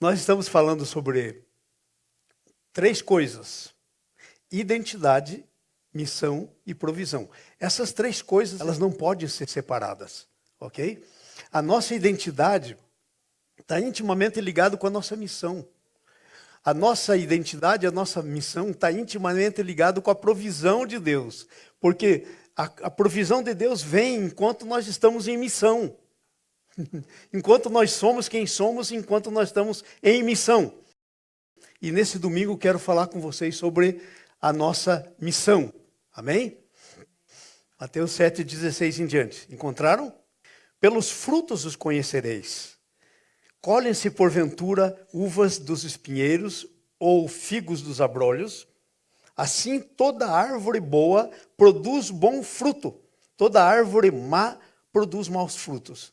Nós estamos falando sobre três coisas: identidade, missão e provisão. Essas três coisas, elas não podem ser separadas, ok? A nossa identidade está intimamente ligada com a nossa missão. A nossa identidade, a nossa missão está intimamente ligada com a provisão de Deus. Porque a provisão de Deus vem enquanto nós estamos em missão. Enquanto nós somos quem somos, enquanto nós estamos em missão. E nesse domingo quero falar com vocês sobre a nossa missão. Amém? Mateus 7,16 em diante. Encontraram? Pelos frutos os conhecereis. Colhem-se porventura uvas dos espinheiros ou figos dos abrolhos? Assim toda árvore boa produz bom fruto. Toda árvore má produz maus frutos.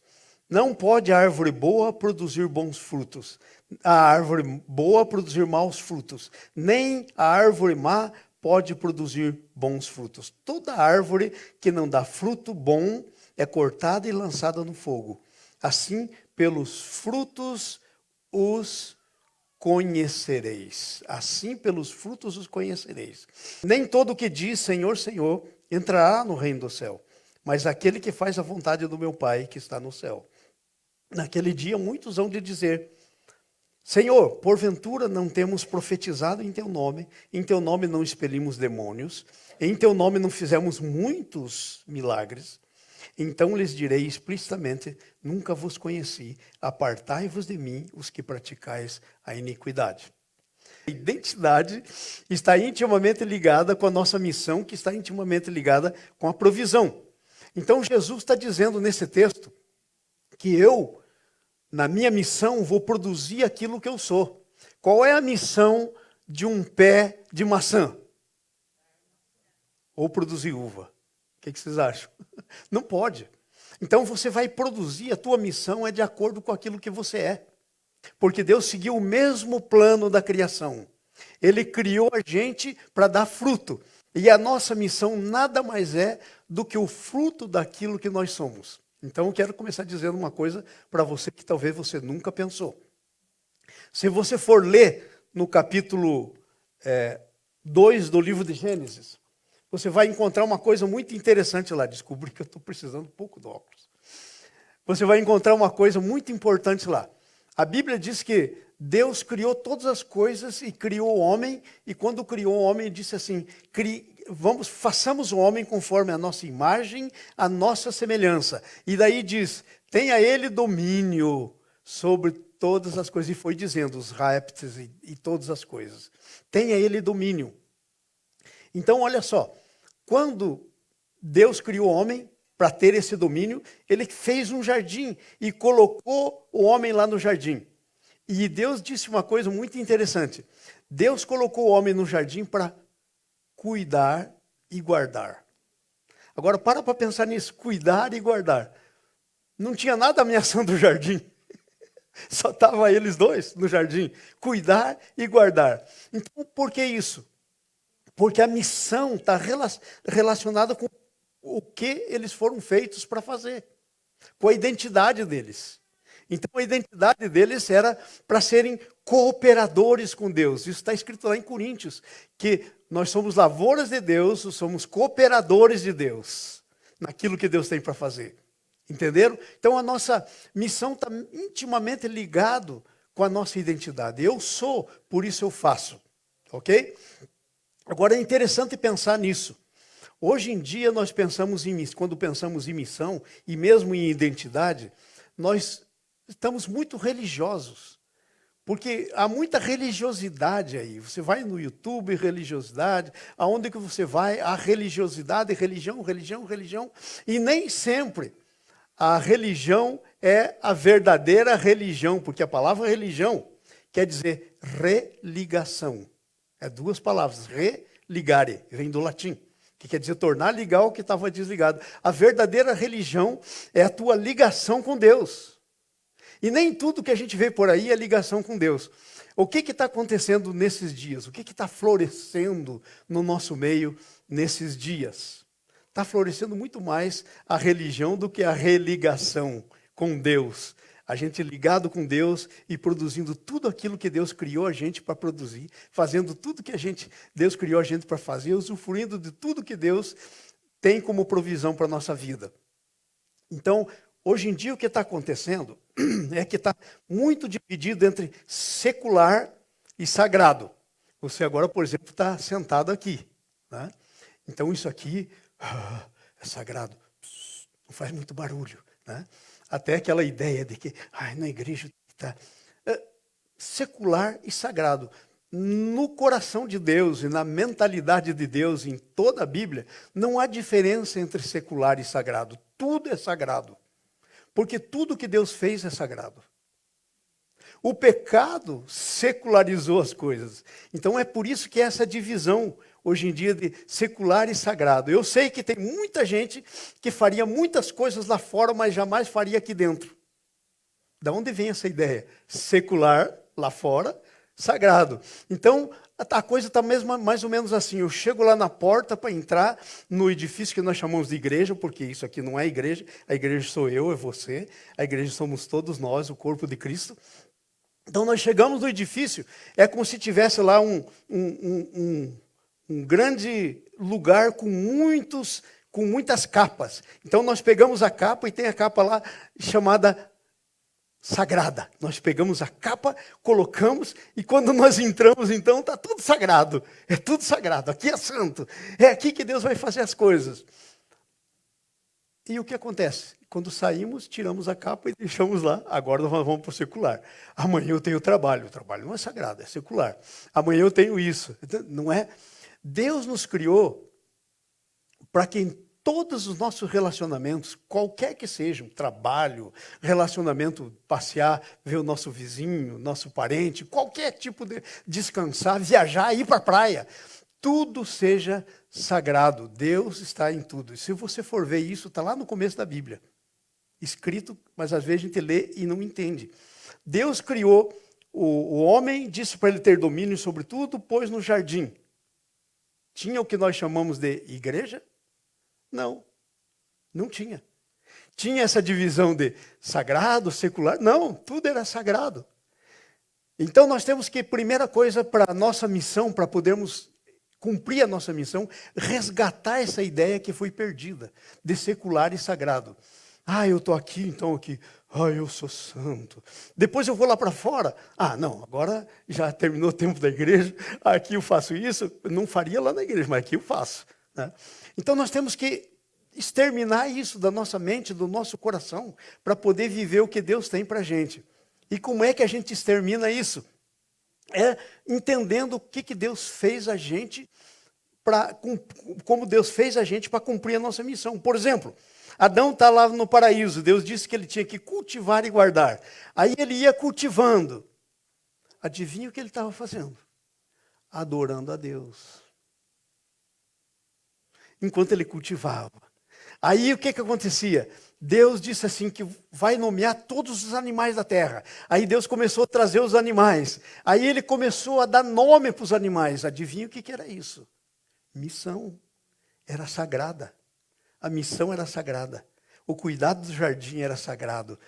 Não pode a árvore boa produzir bons frutos, a árvore boa produzir maus frutos, nem a árvore má pode produzir bons frutos. Toda árvore que não dá fruto bom é cortada e lançada no fogo. Assim, pelos frutos os conhecereis. Assim, pelos frutos os conhecereis. Nem todo que diz Senhor, Senhor entrará no reino do céu, mas aquele que faz a vontade do meu Pai que está no céu. Naquele dia muitos hão de dizer: Senhor, porventura não temos profetizado em teu nome não expelimos demônios, em teu nome não fizemos muitos milagres? Então lhes direi explicitamente: nunca vos conheci, apartai-vos de mim, os que praticais a iniquidade. A identidade está intimamente ligada com a nossa missão, que está intimamente ligada com a provisão. Então Jesus está dizendo nesse texto que eu, na minha missão, vou produzir aquilo que eu sou. Qual é a missão de um pé de maçã? Ou produzir uva. O que vocês acham? Não pode. Então você vai produzir, a tua missão é de acordo com aquilo que você é. Porque Deus seguiu o mesmo plano da criação. Ele criou a gente para dar fruto. E a nossa missão nada mais é do que o fruto daquilo que nós somos. Então eu quero começar dizendo uma coisa para você que talvez você nunca pensou. Se você for ler no capítulo 2 do livro de Gênesis, você vai encontrar uma coisa muito interessante lá. Descobri que eu estou precisando um pouco de óculos. Você vai encontrar uma coisa muito importante lá. A Bíblia diz que Deus criou todas as coisas e criou o homem, e quando criou o homem disse assim: façamos o homem conforme a nossa imagem, a nossa semelhança. E daí diz: tenha ele domínio sobre todas as coisas. E foi dizendo, os répteis e todas as coisas. Tenha ele domínio. Então, olha só, quando Deus criou o homem para ter esse domínio, ele fez um jardim e colocou o homem lá no jardim. E Deus disse uma coisa muito interessante. Deus colocou o homem no jardim para cuidar e guardar. Agora, para pensar nisso, cuidar e guardar. Não tinha nada ameaçando o jardim. Só estavam eles dois no jardim. Cuidar e guardar. Então, por que isso? Porque a missão está relacionada com o que eles foram feitos para fazer. Com a identidade deles. Então, a identidade deles era para serem cooperadores com Deus. Isso está escrito lá em Coríntios, que nós somos lavouras de Deus, somos cooperadores de Deus, naquilo que Deus tem para fazer. Entenderam? Então, a nossa missão está intimamente ligada com a nossa identidade. Eu sou, por isso eu faço. Ok? Agora, é interessante pensar nisso. Hoje em dia, quando pensamos em missão, e mesmo em identidade, nós estamos muito religiosos, porque há muita religiosidade aí. Você vai no YouTube, religiosidade, aonde que você vai, há religiosidade, religião, e nem sempre a religião é a verdadeira religião, porque a palavra religião quer dizer religação. É duas palavras, religare, vem do latim, que quer dizer tornar ligar o que estava desligado. A verdadeira religião é a tua ligação com Deus. E nem tudo que a gente vê por aí é ligação com Deus. O que está acontecendo nesses dias? O que está florescendo no nosso meio nesses dias? Está florescendo muito mais a religião do que a religação com Deus. A gente ligado com Deus e produzindo tudo aquilo que Deus criou a gente para produzir, fazendo tudo que Deus criou a gente para fazer, usufruindo de tudo que Deus tem como provisão para a nossa vida. Então, hoje em dia o que está acontecendo é que está muito dividido entre secular e sagrado. Você agora, por exemplo, está sentado aqui, né? Então isso aqui é sagrado, não faz muito barulho, né? Até aquela ideia de que na igreja está secular e sagrado. No coração de Deus e na mentalidade de Deus, em toda a Bíblia, não há diferença entre secular e sagrado. Tudo é sagrado. Porque tudo que Deus fez é sagrado. O pecado secularizou as coisas. Então é por isso que essa divisão, hoje em dia, de secular e sagrado. Eu sei que tem muita gente que faria muitas coisas lá fora, mas jamais faria aqui dentro. Da onde vem essa ideia? Secular lá fora, sagrado. Então, a coisa está mais ou menos assim. Eu chego lá na porta para entrar no edifício que nós chamamos de igreja, porque isso aqui não é igreja. A igreja sou eu, é você. A igreja somos todos nós, o corpo de Cristo. Então, nós chegamos no edifício, é como se tivesse lá um grande lugar com muitas capas. Então, nós pegamos a capa e tem a capa lá chamada sagrada. Nós pegamos a capa, colocamos e quando nós entramos, então, está tudo sagrado. É tudo sagrado. Aqui é santo. É aqui que Deus vai fazer as coisas. E o que acontece? Quando saímos, tiramos a capa e deixamos lá. Agora nós vamos para o secular. Amanhã eu tenho trabalho. O trabalho não é sagrado, é secular. Amanhã eu tenho isso. Não é? Deus nos criou para que em todos os nossos relacionamentos, qualquer que sejam, trabalho, relacionamento, passear, ver o nosso vizinho, nosso parente, qualquer tipo de descansar, viajar, ir para a praia, tudo seja sagrado. Deus está em tudo. E se você for ver isso, está lá no começo da Bíblia. Escrito, mas às vezes a gente lê e não entende. Deus criou o homem, disse para ele ter domínio sobre tudo, pôs no jardim. Tinha o que nós chamamos de igreja? Não, não tinha. Tinha essa divisão de sagrado, secular? Não, tudo era sagrado. Então nós temos que, primeira coisa, para a nossa missão, para podermos cumprir a nossa missão, resgatar essa ideia que foi perdida, de secular e sagrado. Eu estou aqui, então aqui. Eu sou santo. Depois eu vou lá para fora. Não, agora já terminou o tempo da igreja. Aqui eu faço isso. Não faria lá na igreja, mas aqui eu faço, né? Então nós temos que exterminar isso da nossa mente, do nosso coração, para poder viver o que Deus tem para a gente. E como é que a gente extermina isso? É entendendo o que Deus fez a gente, como Deus fez a gente para cumprir a nossa missão. Por exemplo, Adão está lá no paraíso, Deus disse que ele tinha que cultivar e guardar. Aí ele ia cultivando. Adivinha o que ele estava fazendo? Adorando a Deus. Enquanto ele cultivava. Aí o que acontecia? Deus disse assim que vai nomear todos os animais da terra. Aí Deus começou a trazer os animais. Aí ele começou a dar nome para os animais. Adivinha o que era isso? Missão. Era sagrada. A missão era sagrada. O cuidado do jardim era sagrado.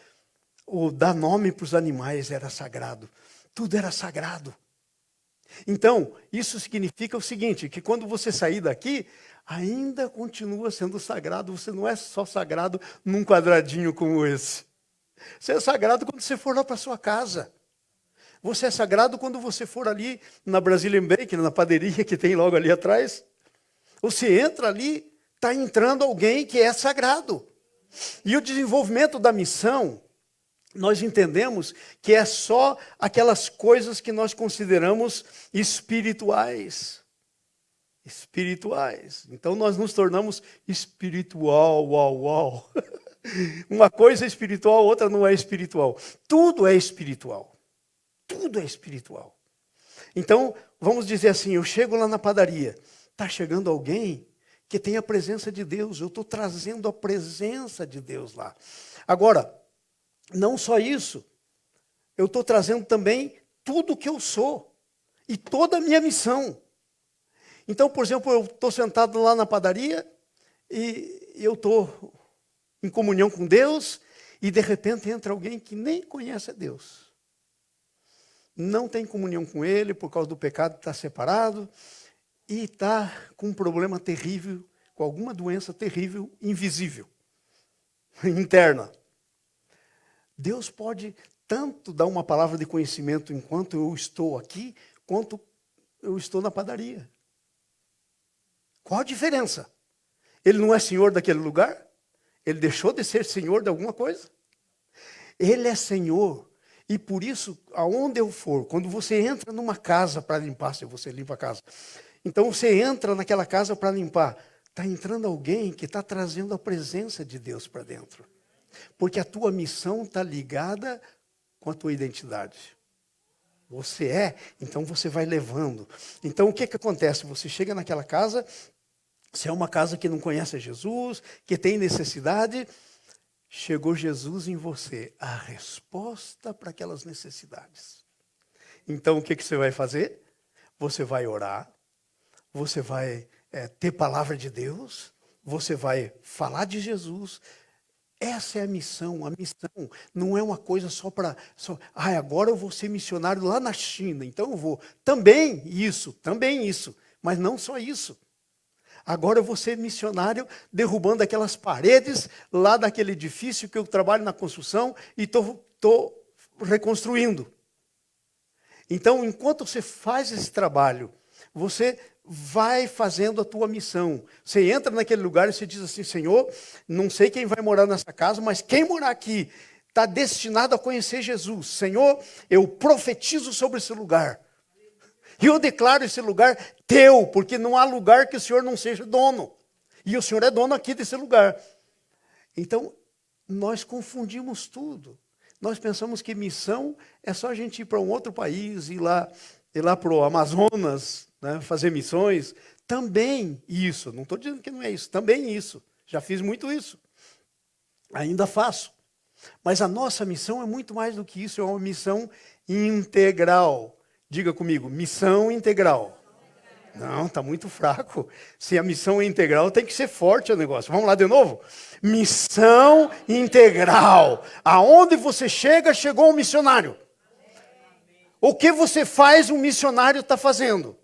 O dar nome para os animais era sagrado. Tudo era sagrado. Então, isso significa o seguinte, que quando você sair daqui, ainda continua sendo sagrado. Você não é só sagrado num quadradinho como esse. Você é sagrado quando você for lá para sua casa. Você é sagrado quando você for ali na Brazilian Bakery, na padaria que tem logo ali atrás. Você entra ali, está entrando alguém que é sagrado. E o desenvolvimento da missão, nós entendemos que é só aquelas coisas que nós consideramos espirituais. Espirituais. Então nós nos tornamos espiritual, uau. Uma coisa é espiritual, outra não é espiritual. Tudo é espiritual. Tudo é espiritual. Então, vamos dizer assim, eu chego lá na padaria, está chegando alguém que tem a presença de Deus, eu estou trazendo a presença de Deus lá. Agora, não só isso, eu estou trazendo também tudo o que eu sou e toda a minha missão. Então, por exemplo, eu estou sentado lá na padaria e eu estou em comunhão com Deus E de repente entra alguém que nem conhece a Deus. Não tem comunhão com Ele, por causa do pecado está separado. E está com um problema terrível, com alguma doença terrível, invisível, interna. Deus pode tanto dar uma palavra de conhecimento enquanto eu estou aqui, quanto eu estou na padaria. Qual a diferença? Ele não é senhor daquele lugar? Ele deixou de ser senhor de alguma coisa? Ele é senhor. E por isso, aonde eu for, quando você entra numa casa para limpar, se você limpa a casa, então você entra naquela casa para limpar, está entrando alguém que está trazendo a presença de Deus para dentro. Porque a tua missão está ligada com a tua identidade. Você é, então você vai levando. Então o que acontece? Você chega naquela casa, se é uma casa que não conhece Jesus, que tem necessidade, chegou Jesus em você, a resposta para aquelas necessidades. Então o que você vai fazer? Você vai orar, você vai ter palavra de Deus, você vai falar de Jesus. Essa é a missão. A missão não é uma coisa só para... agora eu vou ser missionário lá na China, então eu vou. Também isso, mas não só isso. Agora eu vou ser missionário derrubando aquelas paredes lá daquele edifício que eu trabalho na construção e estou reconstruindo. Então, enquanto você faz esse trabalho, você vai fazendo a tua missão. Você entra naquele lugar e você diz assim, Senhor, não sei quem vai morar nessa casa, mas quem morar aqui está destinado a conhecer Jesus. Senhor, eu profetizo sobre esse lugar. E eu declaro esse lugar teu, porque não há lugar que o Senhor não seja dono. E o Senhor é dono aqui desse lugar. Então, nós confundimos tudo. Nós pensamos que missão é só a gente ir para um outro país, ir lá para o Amazonas, né, fazer missões. Também isso, não estou dizendo que não é isso, também isso. Já fiz muito isso. Ainda faço. Mas a nossa missão é muito mais do que isso, é uma missão integral. Diga comigo, missão integral. Não, está muito fraco. Se a missão é integral, tem que ser forte o negócio. Vamos lá de novo? Missão integral. Aonde você chega, chegou um missionário. O que você faz, um missionário está fazendo.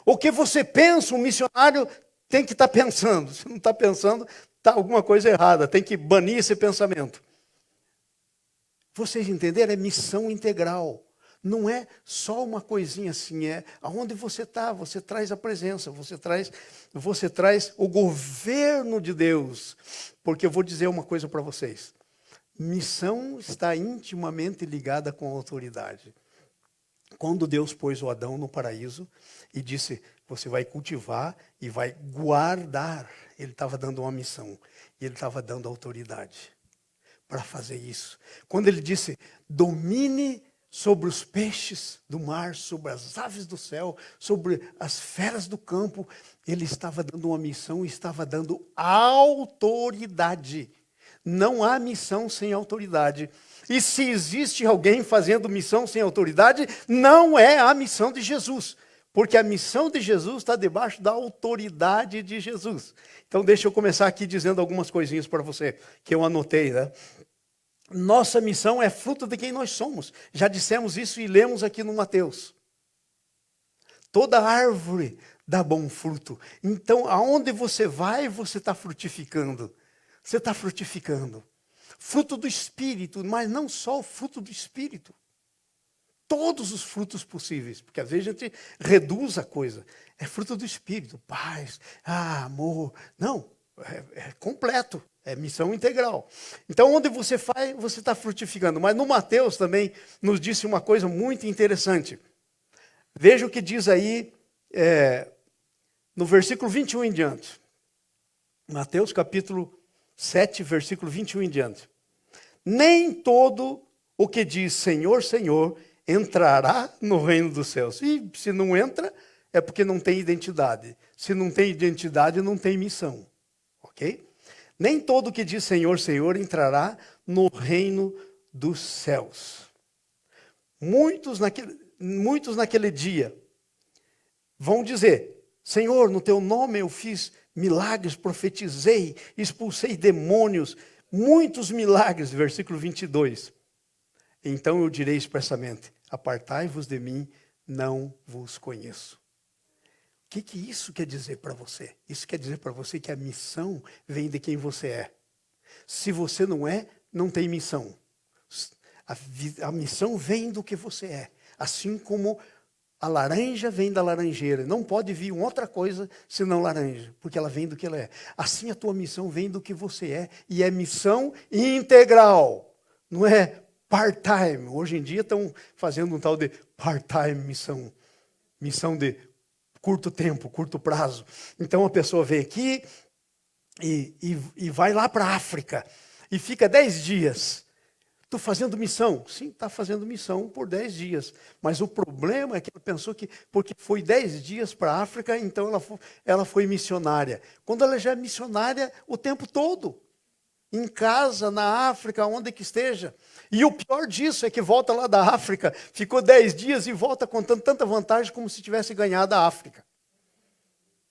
O que você pensa, um missionário tem que estar pensando. Se não está pensando, está alguma coisa errada. Tem que banir esse pensamento. Vocês entenderam? É missão integral. Não é só uma coisinha assim, é aonde você está, você traz a presença, você traz o governo de Deus. Porque eu vou dizer uma coisa para vocês. Missão está intimamente ligada com a autoridade. Quando Deus pôs o Adão no paraíso e disse, você vai cultivar e vai guardar, ele estava dando uma missão, e ele estava dando autoridade para fazer isso. Quando ele disse, domine sobre os peixes do mar, sobre as aves do céu, sobre as feras do campo, ele estava dando uma missão e estava dando autoridade. Não há missão sem autoridade. E se existe alguém fazendo missão sem autoridade, não é a missão de Jesus. Porque a missão de Jesus está debaixo da autoridade de Jesus. Então deixa eu começar aqui dizendo algumas coisinhas para você, que eu anotei, né? Nossa missão é fruto de quem nós somos. Já dissemos isso e lemos aqui no Mateus. Toda árvore dá bom fruto. Então, aonde você vai, você está frutificando. Você está frutificando. Fruto do Espírito, mas não só o fruto do Espírito. Todos os frutos possíveis. Porque às vezes a gente reduz a coisa. É fruto do Espírito. Paz, amor. Não, é completo. É missão integral. Então, onde você faz, você está frutificando. Mas no Mateus também nos disse uma coisa muito interessante. Veja o que diz aí no versículo 21 em diante. Mateus capítulo 7, versículo 21 em diante. Nem todo o que diz Senhor, Senhor, entrará no reino dos céus. E se não entra, é porque não tem identidade. Se não tem identidade, não tem missão. Ok? Nem todo que diz Senhor, Senhor entrará no reino dos céus. Muitos naquele dia vão dizer, Senhor, no teu nome eu fiz milagres, profetizei, expulsei demônios, muitos milagres, versículo 22. Então eu direi expressamente, apartai-vos de mim, não vos conheço. O que isso quer dizer para você? Isso quer dizer para você que a missão vem de quem você é. Se você não é, não tem missão. A missão vem do que você é. Assim como a laranja vem da laranjeira. Não pode vir outra coisa senão laranja, porque ela vem do que ela é. Assim a tua missão vem do que você é. E é missão integral. Não é part-time. Hoje em dia estão fazendo um tal de part-time missão. Missão de curto tempo, curto prazo. Então a pessoa vem aqui e vai lá para a África. E fica 10 dias. Estou fazendo missão. Sim, está fazendo missão por 10 dias. Mas o problema é que ela pensou que, porque foi 10 dias para a África, então ela foi missionária. Quando ela já é missionária o tempo todo. Em casa, na África, onde que esteja. E o pior disso é que volta lá da África, ficou 10 dias e volta contando tanta vantagem como se tivesse ganhado a África.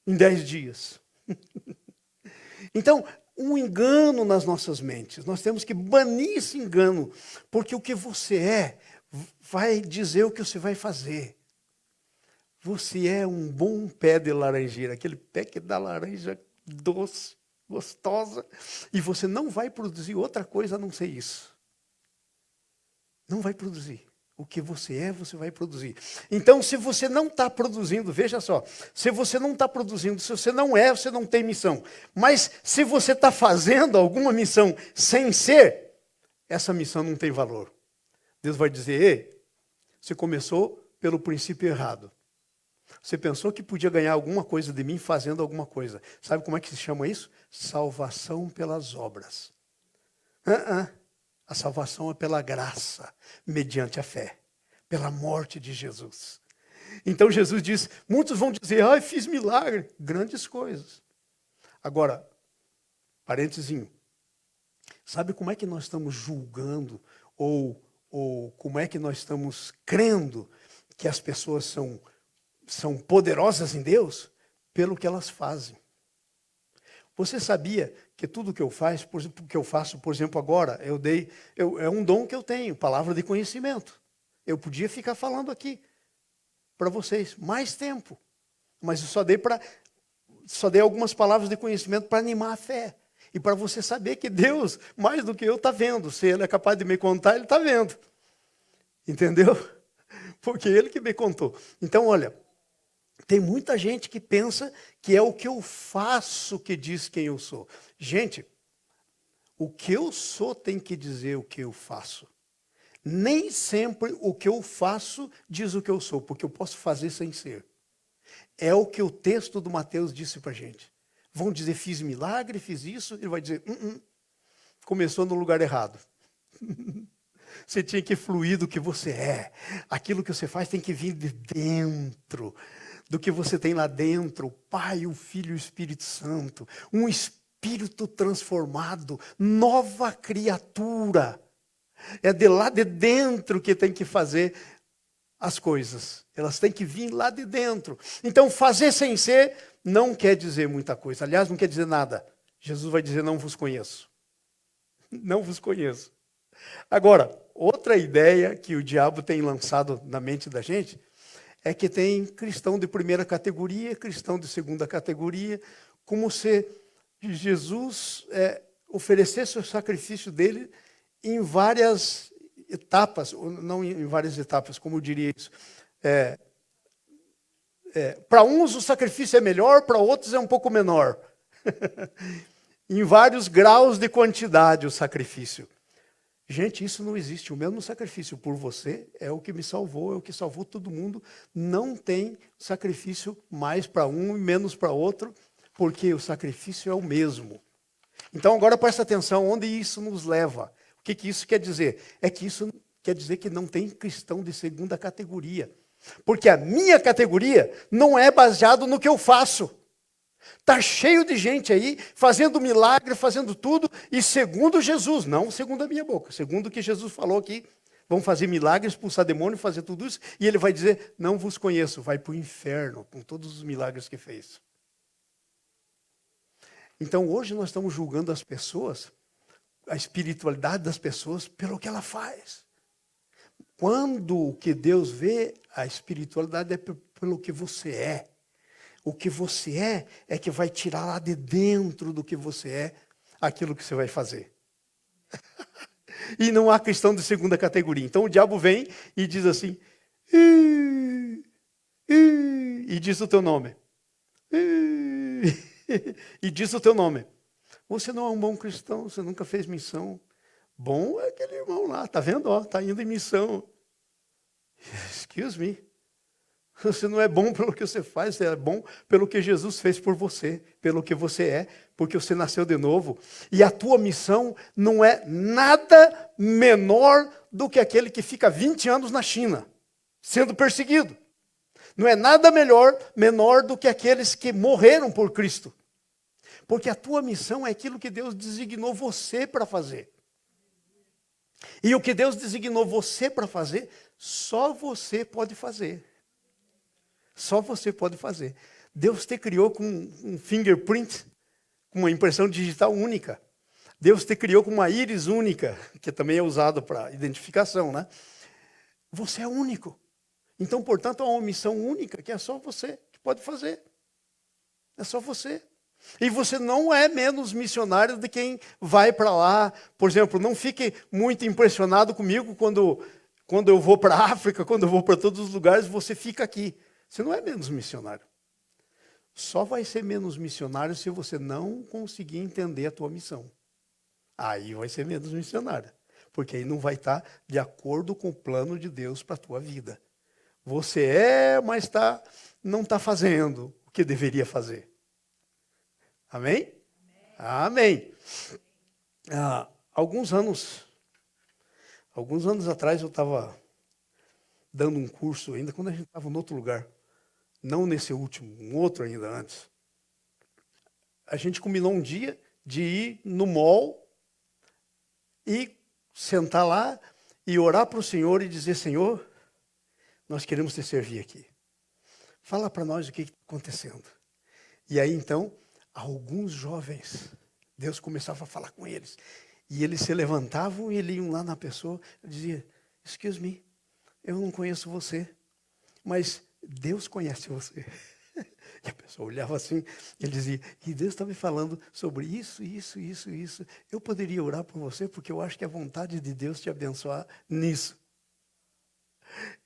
Em 10 dias. Então, um engano nas nossas mentes. Nós temos que banir esse engano, porque o que você é vai dizer o que você vai fazer. Você é um bom pé de laranjeira, aquele pé que dá laranja doce, gostosa, e você não vai produzir outra coisa a não ser isso. Não vai produzir. O que você é, você vai produzir. Então, se você não está produzindo, veja só, se você não está produzindo, se você não é, você não tem missão. Mas se você está fazendo alguma missão sem ser, essa missão não tem valor. Deus vai dizer, ei, você começou pelo princípio errado. Você pensou que podia ganhar alguma coisa de mim fazendo alguma coisa. Sabe como é que se chama isso? Salvação pelas obras. A salvação é pela graça, mediante a fé, pela morte de Jesus. Então Jesus diz, muitos vão dizer, fiz milagre, grandes coisas. Agora, parentezinho, sabe como é que nós estamos julgando, ou como é que nós estamos crendo que as pessoas são poderosas em Deus? Pelo que elas fazem. Você sabia que tudo que eu faço, por exemplo, agora, é um dom que eu tenho, palavra de conhecimento. Eu podia ficar falando aqui para vocês mais tempo, mas eu só dei algumas palavras de conhecimento para animar a fé. E para você saber que Deus, mais do que eu, está vendo. Se Ele é capaz de me contar, Ele está vendo. Entendeu? Porque Ele que me contou. Então, olha, tem muita gente que pensa que é o que eu faço que diz quem eu sou. Gente, o que eu sou tem que dizer o que eu faço. Nem sempre o que eu faço diz o que eu sou, porque eu posso fazer sem ser. É o que o texto do Mateus disse para a gente. Vão dizer, fiz milagre, fiz isso. Ele vai dizer, começou no lugar errado. Você tinha que fluir do que você é. Aquilo que você faz tem que vir de dentro. Do que você tem lá dentro, o Pai, o Filho e o Espírito Santo. Um espírito transformado, nova criatura. É de lá de dentro que tem que fazer as coisas. Elas têm que vir lá de dentro. Então, fazer sem ser não quer dizer muita coisa. Aliás, não quer dizer nada. Jesus vai dizer, não vos conheço. Não vos conheço. Agora, outra ideia que o diabo tem lançado na mente da gente é que tem cristão de primeira categoria, cristão de segunda categoria, como se Jesus oferecesse o sacrifício dele em várias etapas, não em várias etapas, como eu diria isso. Para uns o sacrifício é melhor, para outros é um pouco menor. Em vários graus de quantidade o sacrifício. Gente, isso não existe. O mesmo sacrifício por você é o que me salvou, é o que salvou todo mundo. Não tem sacrifício mais para um e menos para outro, porque o sacrifício é o mesmo. Então agora presta atenção onde isso nos leva. O que isso quer dizer? É que isso quer dizer que não tem cristão de segunda categoria. Porque a minha categoria não é baseado no que eu faço. Está cheio de gente aí, fazendo milagre, fazendo tudo, e segundo Jesus, não segundo a minha boca, segundo o que Jesus falou aqui, vão fazer milagres, expulsar demônio, fazer tudo isso, e ele vai dizer, não vos conheço, vai para o inferno, com todos os milagres que fez. Então hoje nós estamos julgando as pessoas a espiritualidade das pessoas pelo que ela faz. Quando o que Deus vê, a espiritualidade é pelo que você é. O que você é que vai tirar lá de dentro do que você é aquilo que você vai fazer. E não há cristão de segunda categoria. Então o diabo vem e diz assim, e diz o teu nome. E diz o teu nome. Você não é um bom cristão, você nunca fez missão. Bom é aquele irmão lá, tá vendo? Ó, tá indo em missão. Excuse me. Você não é bom pelo que você faz, você é bom pelo que Jesus fez por você, pelo que você é, porque você nasceu de novo. E a tua missão não é nada menor do que aquele que fica 20 anos na China, sendo perseguido. Não é nada menor do que aqueles que morreram por Cristo. Porque a tua missão é aquilo que Deus designou você para fazer. E o que Deus designou você para fazer, só você pode fazer. Só você pode fazer. Deus te criou com um fingerprint, com uma impressão digital única. Deus te criou com uma íris única, que também é usado para identificação, né? Você é único. Então, portanto, é uma missão única que é só você que pode fazer. É só você. E você não é menos missionário de quem vai para lá. Por exemplo, não fique muito impressionado comigo quando eu vou para a África, quando eu vou para todos os lugares, você fica aqui. Você não é menos missionário. Só vai ser menos missionário se você não conseguir entender a tua missão. Aí vai ser menos missionário. Porque aí não vai estar de acordo com o plano de Deus para a tua vida. Você é, mas não está fazendo o que deveria fazer. Amém? Amém. Alguns anos atrás eu estava dando um curso ainda, quando a gente estava em outro lugar. Não nesse último, um outro ainda antes. A gente combinou um dia de ir no mall e sentar lá e orar para o Senhor e dizer, Senhor, nós queremos te servir aqui. Fala para nós o que está acontecendo. E aí então, alguns jovens, Deus começava a falar com eles. E eles se levantavam e iam lá na pessoa e diziam, excuse me, eu não conheço você, mas Deus conhece você. E a pessoa olhava assim, ele dizia, e Deus está me falando sobre isso. Eu poderia orar por você, porque eu acho que é a vontade de Deus te abençoar nisso.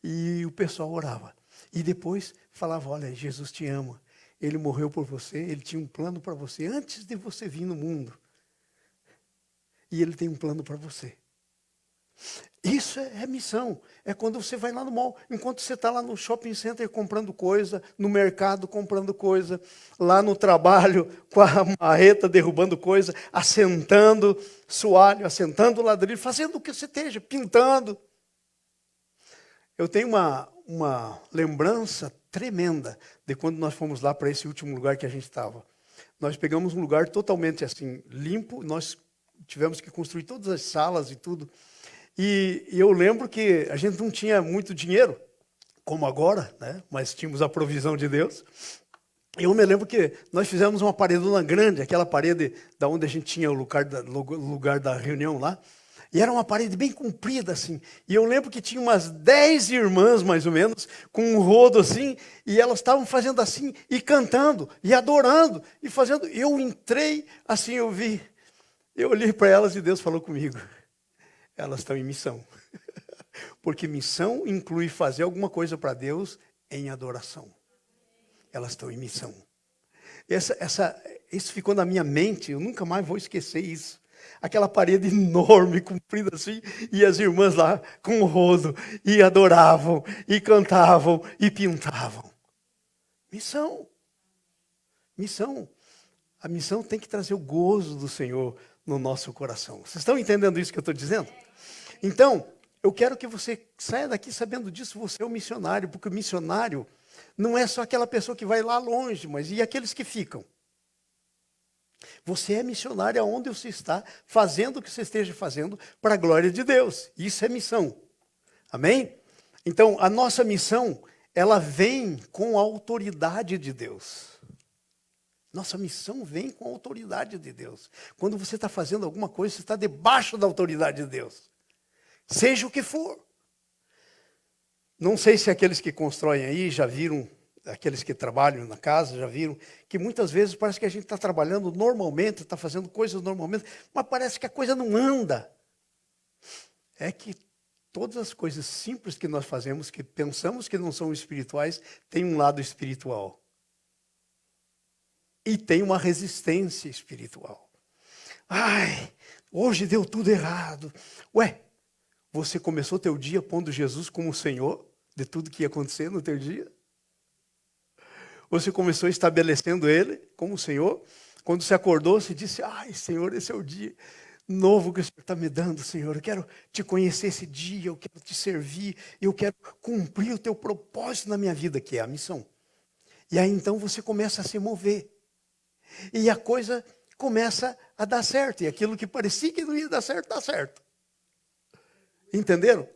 E o pessoal orava. E depois falava, olha, Jesus te ama. Ele morreu por você, ele tinha um plano para você antes de você vir no mundo. E ele tem um plano para você. Isso é missão. É quando você vai lá no mall, enquanto você está lá no shopping center comprando coisa, no mercado comprando coisa, lá no trabalho com a marreta derrubando coisa, assentando soalho, assentando ladrilho, fazendo o que você esteja, pintando. Eu tenho uma lembrança tremenda de quando nós fomos lá para esse último lugar que a gente estava. Nós pegamos um lugar totalmente assim, limpo, nós tivemos que construir todas as salas e tudo. E eu lembro que a gente não tinha muito dinheiro, como agora, né? Mas tínhamos a provisão de Deus. Eu me lembro que nós fizemos uma paredona grande, aquela parede da onde a gente tinha o lugar da reunião lá. E era uma parede bem comprida, assim. E eu lembro que tinha umas 10 irmãs, mais ou menos, com um rodo assim, e elas estavam fazendo assim, e cantando, e adorando, e fazendo. Eu entrei, assim, eu olhei para elas e Deus falou comigo. Elas estão em missão. Porque missão inclui fazer alguma coisa para Deus em adoração. Elas estão em missão. Isso ficou na minha mente, eu nunca mais vou esquecer isso. Aquela parede enorme, comprida assim, e as irmãs lá com o rodo, e adoravam, e cantavam, e pintavam. Missão. Missão. A missão tem que trazer o gozo do Senhor no nosso coração. Vocês estão entendendo isso que eu estou dizendo? Então, eu quero que você saia daqui sabendo disso, você é um missionário, porque o missionário não é só aquela pessoa que vai lá longe, mas e aqueles que ficam? Você é missionário aonde você está, fazendo o que você esteja fazendo para a glória de Deus. Isso é missão. Amém? Então, a nossa missão, ela vem com a autoridade de Deus. Nossa missão vem com a autoridade de Deus. Quando você está fazendo alguma coisa, você está debaixo da autoridade de Deus. Seja o que for. Não sei se aqueles que constroem aí já viram, aqueles que trabalham na casa já viram, que muitas vezes parece que a gente está trabalhando normalmente, está fazendo coisas normalmente, mas parece que a coisa não anda. É que todas as coisas simples que nós fazemos, que pensamos que não são espirituais, têm um lado espiritual. E tem uma resistência espiritual. Ai, hoje deu tudo errado. Ué, você começou teu dia pondo Jesus como Senhor de tudo que ia acontecer no teu dia? Você começou estabelecendo Ele como Senhor? Quando você acordou, você disse, ai, Senhor, esse é o dia novo que o Senhor está me dando, Senhor. Eu quero te conhecer esse dia, eu quero te servir, eu quero cumprir o teu propósito na minha vida, que é a missão. E aí então você começa a se mover. E a coisa começa a dar certo. E aquilo que parecia que não ia dar certo, dá certo. Entenderam?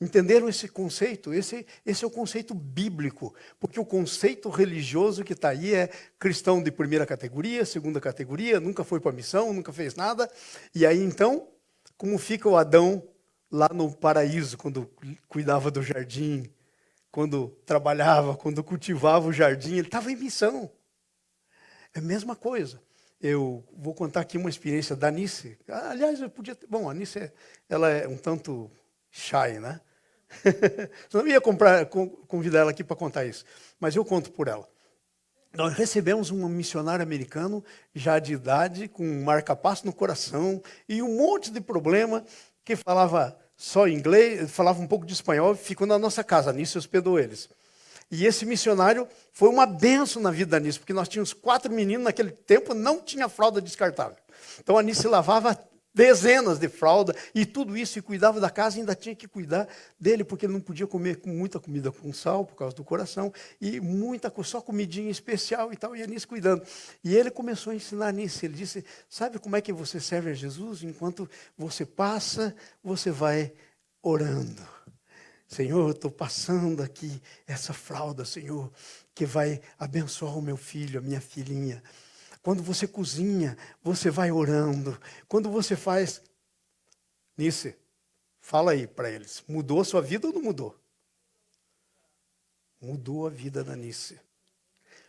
Entenderam esse conceito? Esse é o conceito bíblico. Porque o conceito religioso que está aí é cristão de primeira categoria, segunda categoria, nunca foi para a missão, nunca fez nada. E aí então, como fica o Adão lá no paraíso, quando cuidava do jardim, quando trabalhava, quando cultivava o jardim, ele estava em missão. É a mesma coisa. Eu vou contar aqui uma experiência da Anice. Aliás, eu podia ter... Bom, a Anice, ela é um tanto shy, né? Senão eu ia convidar ela aqui para contar isso. Mas eu conto por ela. Nós recebemos um missionário americano, já de idade, com um marca-passo no coração, e um monte de problema, que falava só inglês, falava um pouco de espanhol, ficou na nossa casa. A Anice hospedou eles. E esse missionário foi uma bênção na vida da Anice, porque nós tínhamos 4 meninos naquele tempo, não tinha fralda descartável. Então a Anice lavava dezenas de fralda e tudo isso, e cuidava da casa, e ainda tinha que cuidar dele, porque ele não podia comer muita comida com sal, por causa do coração, e só comidinha especial e tal, e a Anice cuidando. E ele começou a ensinar a Anice, ele disse, sabe como é que você serve a Jesus? Enquanto você passa, você vai orando. Senhor, eu estou passando aqui essa fralda, Senhor, que vai abençoar o meu filho, a minha filhinha. Quando você cozinha, você vai orando. Quando você faz... Nice, fala aí para eles. Mudou a sua vida ou não mudou? Mudou a vida da Nice.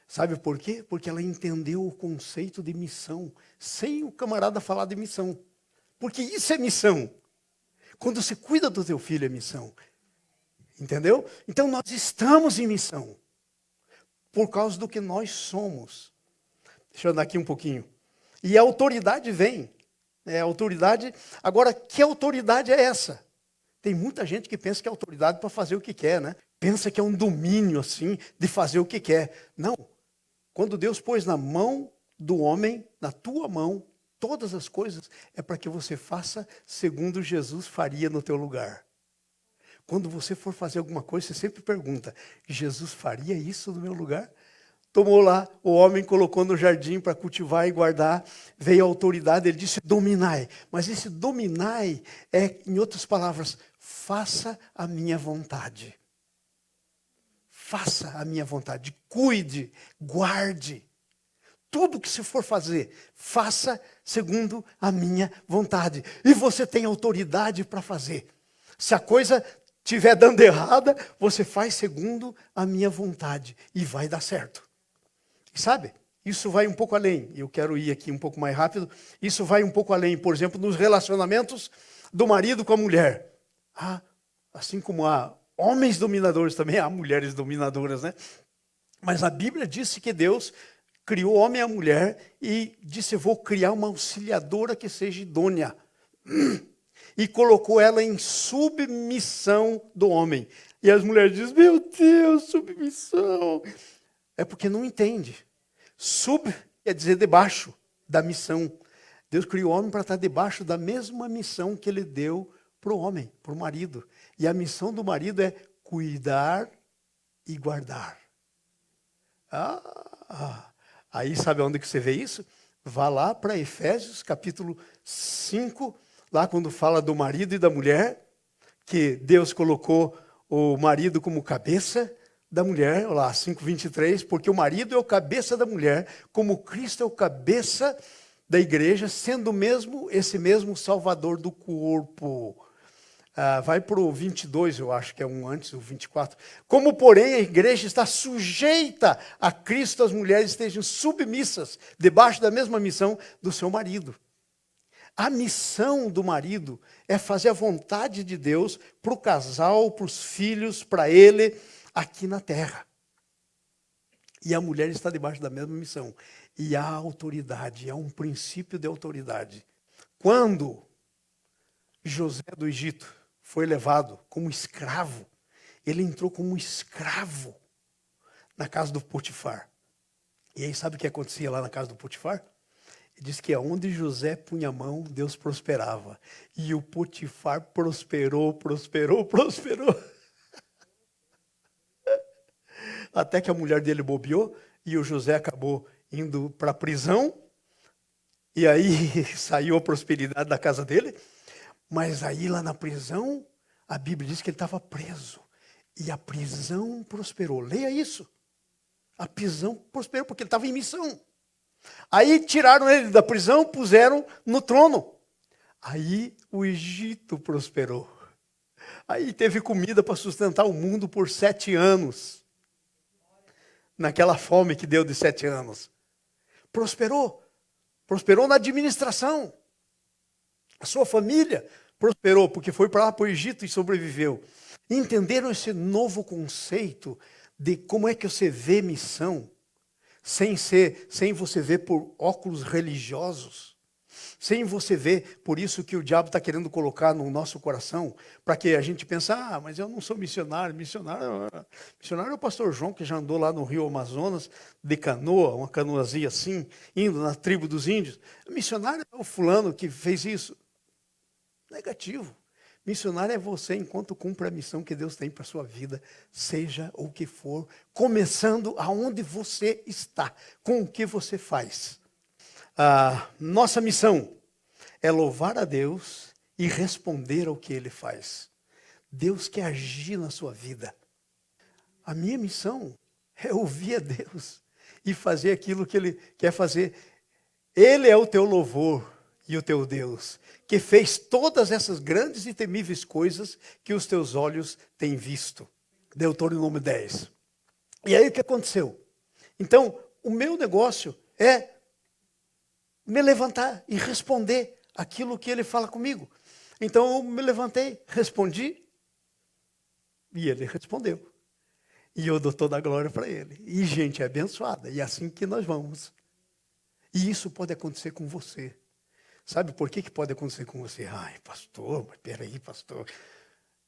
Sabe por quê? Porque ela entendeu o conceito de missão, sem o camarada falar de missão. Porque isso é missão. Quando você cuida do teu filho, é missão. Entendeu? Então nós estamos em missão. Por causa do que nós somos. Deixa eu andar aqui um pouquinho. E a autoridade vem. A autoridade... Agora, que autoridade é essa? Tem muita gente que pensa que é autoridade para fazer o que quer, né? Pensa que é um domínio, assim, de fazer o que quer. Não. Quando Deus pôs na mão do homem, na tua mão, todas as coisas, é para que você faça segundo Jesus faria no teu lugar. Quando você for fazer alguma coisa, você sempre pergunta, Jesus faria isso no meu lugar? Tomou lá, o homem colocou no jardim para cultivar e guardar, veio a autoridade, ele disse, dominai. Mas esse dominai é, em outras palavras, faça a minha vontade. Faça a minha vontade, cuide, guarde. Tudo que você for fazer, faça segundo a minha vontade. E você tem autoridade para fazer. Se a coisa estiver dando errada, você faz segundo a minha vontade e vai dar certo. E sabe, isso vai um pouco além. Eu quero ir aqui um pouco mais rápido. Isso vai um pouco além, por exemplo, nos relacionamentos do marido com a mulher. Assim como há homens dominadores, também há mulheres dominadoras, né? Mas a Bíblia disse que Deus criou o homem e a mulher e disse, eu vou criar uma auxiliadora que seja idônea. E colocou ela em submissão do homem. E as mulheres dizem, meu Deus, submissão. É porque não entende. Sub quer dizer debaixo da missão. Deus criou o homem para estar debaixo da mesma missão que ele deu para o homem, para o marido. E a missão do marido é cuidar e guardar. Aí sabe onde que você vê isso? Vá lá para Efésios capítulo 5, lá quando fala do marido e da mulher, que Deus colocou o marido como cabeça, da mulher, olha lá, 5:23, porque o marido é o cabeça da mulher, como Cristo é o cabeça da igreja, sendo mesmo esse mesmo salvador do corpo. Vai para o 22, eu acho que é um antes, o 24. Como, porém, a igreja está sujeita a Cristo, as mulheres estejam submissas, debaixo da mesma missão do seu marido. A missão do marido é fazer a vontade de Deus para o casal, para os filhos, para ele, aqui na terra. E a mulher está debaixo da mesma missão. E há autoridade, há um princípio de autoridade. Quando José do Egito foi levado como escravo, ele entrou como escravo na casa do Potifar. E aí sabe o que acontecia lá na casa do Potifar? Ele diz que aonde José punha a mão, Deus prosperava. E o Potifar prosperou. Até que a mulher dele bobeou e o José acabou indo para a prisão. E aí saiu a prosperidade da casa dele. Mas aí lá na prisão, a Bíblia diz que ele estava preso. E a prisão prosperou. Leia isso. A prisão prosperou porque ele estava em missão. Aí tiraram ele da prisão, puseram no trono. Aí o Egito prosperou. Aí teve comida para sustentar o mundo por 7 anos. Naquela fome que deu de 7 anos. Prosperou. Prosperou na administração. A sua família prosperou porque foi para lá para o Egito e sobreviveu. Entenderam esse novo conceito de como é que você vê missão? Sem você ver por óculos religiosos. Sem você ver por isso que o diabo está querendo colocar no nosso coração, para que a gente pense, mas eu não sou missionário. Missionário é o pastor João, que já andou lá no Rio Amazonas, de canoa, uma canoazinha assim, indo na tribo dos índios. Missionário é o fulano que fez isso. Negativo. Missionário é você enquanto cumpre a missão que Deus tem para a sua vida, seja o que for, começando aonde você está, com o que você faz. Nossa missão é louvar a Deus e responder ao que Ele faz. Deus quer agir na sua vida. A minha missão é ouvir a Deus e fazer aquilo que Ele quer fazer. Ele é o teu louvor e o teu Deus, que fez todas essas grandes e temíveis coisas que os teus olhos têm visto. Deuteronômio 10. E aí o que aconteceu? Então, o meu negócio é me levantar e responder aquilo que ele fala comigo. Então eu me levantei, respondi, e ele respondeu. E eu dou toda a glória para ele. E gente é abençoada, e é assim que nós vamos. E isso pode acontecer com você. Sabe por que pode acontecer com você? Ai, pastor, mas peraí, pastor.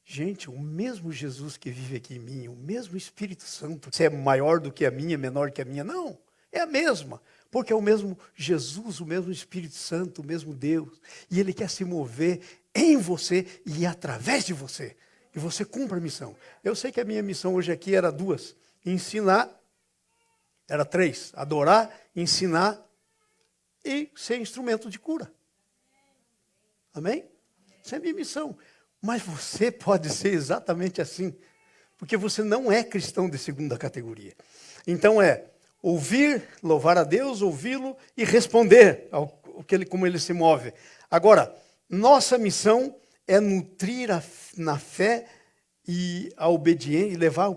Gente, o mesmo Jesus que vive aqui em mim, o mesmo Espírito Santo, se é maior do que a minha, menor que a minha, não. É a mesma, porque é o mesmo Jesus, o mesmo Espírito Santo, o mesmo Deus. E Ele quer se mover em você e através de você. E você cumpre a missão. Eu sei que a minha missão hoje aqui era 2. Ensinar, era 3. Adorar, ensinar e ser instrumento de cura. Amém? Essa é a minha missão. Mas você pode ser exatamente assim. Porque você não é cristão de segunda categoria. Então ouvir, louvar a Deus, ouvi-lo e responder como ele se move. Agora, nossa missão é nutrir na fé e a obediência, e levar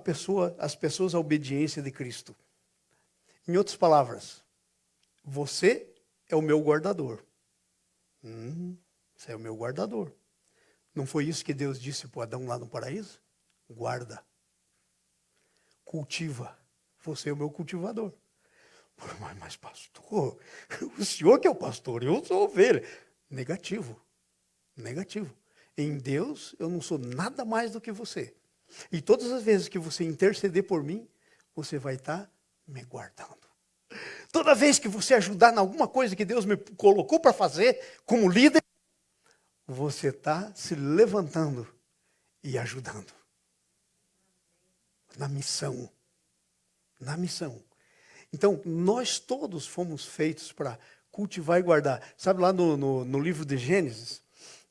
as pessoas à obediência de Cristo. Em outras palavras, você é o meu guardador. Você é o meu guardador. Não foi isso que Deus disse para Adão lá no paraíso? Guarda. Cultiva. Você é o meu cultivador. Mas pastor, o senhor que é o pastor, eu sou ovelha. Negativo. Negativo. Em Deus, eu não sou nada mais do que você. E todas as vezes que você interceder por mim, você vai estar me guardando. Toda vez que você ajudar em alguma coisa que Deus me colocou para fazer, como líder, você está se levantando e ajudando. Na missão. Na missão. Então, nós todos fomos feitos para cultivar e guardar. Sabe lá no livro de Gênesis,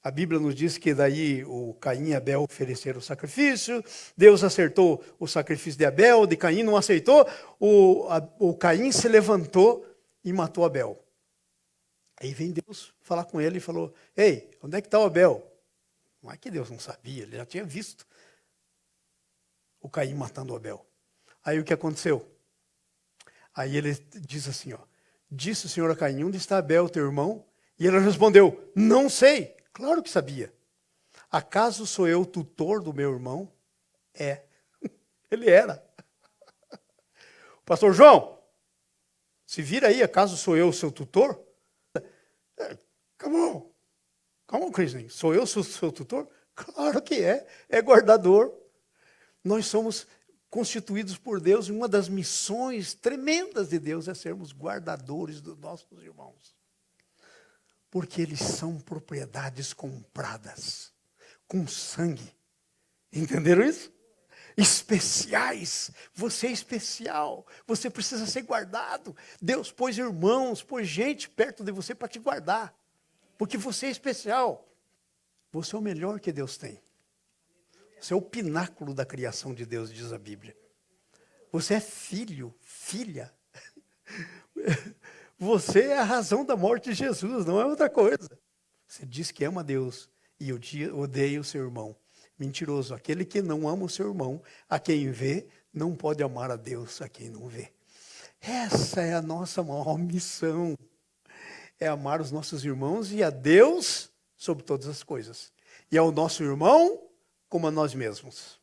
A Bíblia nos diz que daí o Caim e Abel ofereceram o sacrifício, Deus acertou o sacrifício de Abel, de Caim não aceitou, o Caim se levantou e matou Abel. Aí vem Deus falar com ele e falou, ei, onde é que está o Abel? Não é que Deus não sabia, ele já tinha visto o Caim matando o Abel. Aí o que aconteceu? Aí ele diz assim, ó, disse o Senhor a Caim, onde está Abel, teu irmão? E ele respondeu, não sei. Claro que sabia. Acaso sou eu tutor do meu irmão? É. Ele era. Pastor João, se vira aí, acaso sou eu seu tutor? Come on, Cristian, sou eu seu tutor? Claro que é. É guardador. Nós somos constituídos por Deus e uma das missões tremendas de Deus é sermos guardadores dos nossos irmãos. Porque eles são propriedades compradas com sangue. Entenderam isso? Especiais. Você é especial. Você precisa ser guardado. Deus pôs irmãos, pôs gente perto de você para te guardar. Porque você é especial. Você é o melhor que Deus tem. Você é o pináculo da criação de Deus, diz a Bíblia. Você é filho, filha. Você é a razão da morte de Jesus, não é outra coisa. Você diz que ama Deus e odeia o seu irmão. Mentiroso, aquele que não ama o seu irmão, a quem vê, não pode amar a Deus, a quem não vê. Essa é a nossa maior missão. É amar os nossos irmãos e a Deus sobre todas as coisas. E ao nosso irmão como a nós mesmos.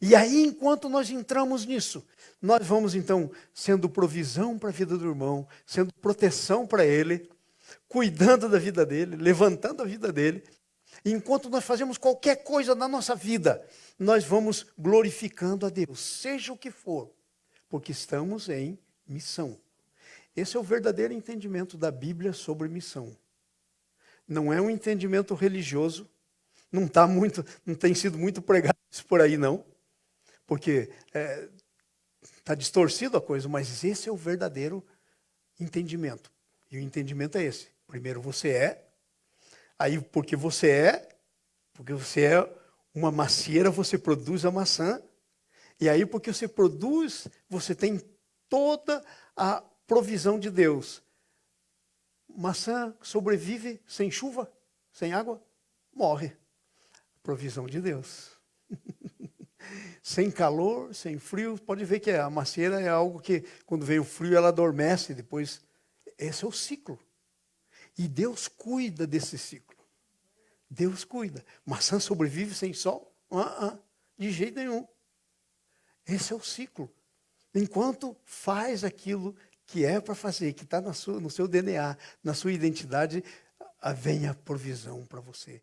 E aí, enquanto nós entramos nisso, nós vamos então sendo provisão para a vida do irmão, sendo proteção para ele, cuidando da vida dele, levantando a vida dele. E enquanto nós fazemos qualquer coisa na nossa vida, nós vamos glorificando a Deus, seja o que for, porque estamos em missão. Esse é o verdadeiro entendimento da Bíblia sobre missão. Não é um entendimento religioso, não tem sido muito pregado isso por aí não, porque está distorcido a coisa, mas esse é o verdadeiro entendimento. E o entendimento é esse. Primeiro você é, aí porque você é uma macieira, você produz a maçã, e aí porque você produz, você tem toda a provisão de Deus. Maçã sobrevive sem chuva, sem água, morre. Provisão de Deus. Sem calor, sem frio, pode ver que a macieira é algo que, quando vem o frio, ela adormece, depois, esse é o ciclo. E Deus cuida desse ciclo. Deus cuida. Maçã sobrevive sem sol? De jeito nenhum. Esse é o ciclo. Enquanto faz aquilo que é para fazer, que está no seu DNA, na sua identidade, vem a provisão para você.